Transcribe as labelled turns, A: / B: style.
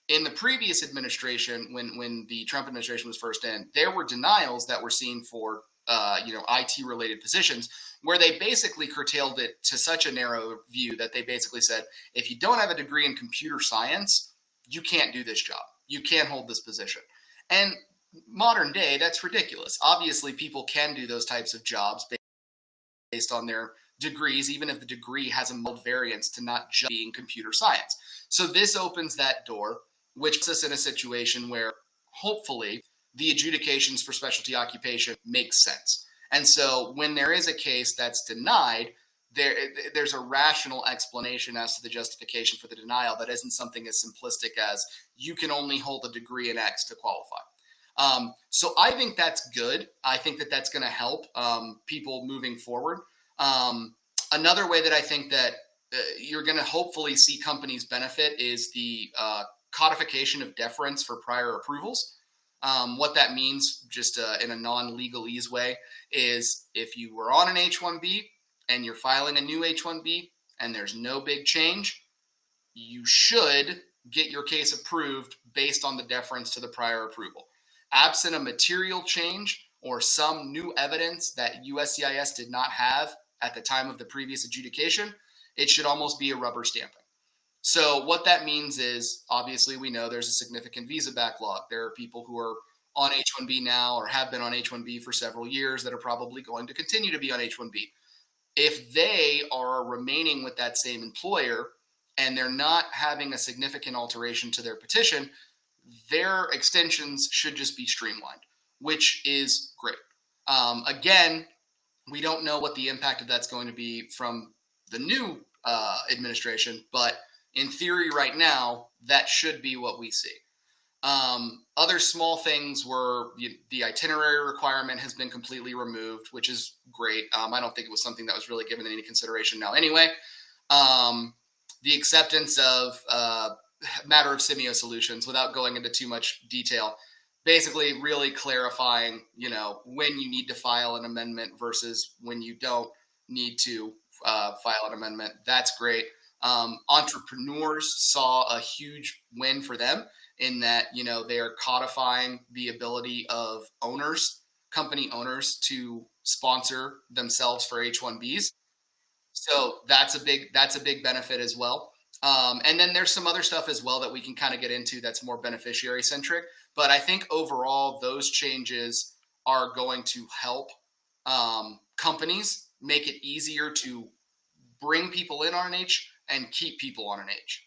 A: In the previous administration, when the Trump administration was first in, there were denials that were seen for IT related positions where they basically curtailed it to such a narrow view that they basically said, if you don't have a degree in computer science, you can't do this job. You can't hold this position. And modern day, that's ridiculous. Obviously, people can do those types of jobs based on their degrees, even if the degree has a mild variance to not just being computer science. So this opens that door, which puts us in a situation where hopefully the adjudications for specialty occupation make sense. And so when there is a case that's denied, there's a rational explanation as to the justification for the denial that isn't something as simplistic as you can only hold a degree in X to qualify. So I think that's good. I think that that's going to help people moving forward. Another way that I think that you're going to hopefully see companies benefit is the codification of deference for prior approvals. What that means, just in a non-legalese way, is if you were on an H-1B and you're filing a new H-1B and there's no big change, you should get your case approved based on the deference to the prior approval. Absent a material change or some new evidence that USCIS did not have at the time of the previous adjudication, it should almost be a rubber stamping. So what that means is, obviously, we know there's a significant visa backlog. There are people who are on H-1B now or have been on H-1B for several years that are probably going to continue to be on H-1B. If they are remaining with that same employer and they're not having a significant alteration to their petition, their extensions should just be streamlined, which is great. Again, we don't know what the impact of that's going to be from the new administration, but in theory right now, that should be what we see. Other small things were the itinerary requirement has been completely removed, which is great. I don't think it was something that was really given any consideration now anyway. The acceptance of matter of semio solutions, without going into too much detail, basically really clarifying, when you need to file an amendment versus when you don't need to file an amendment. That's great. Entrepreneurs saw a huge win for them in that, they are codifying the ability of company owners to sponsor themselves for H-1Bs. So that's a big benefit as well. And then there's some other stuff as well that we can kind of get into that's more beneficiary centric. But I think overall, those changes are going to help companies make it easier to bring people in on an H and keep people on an H.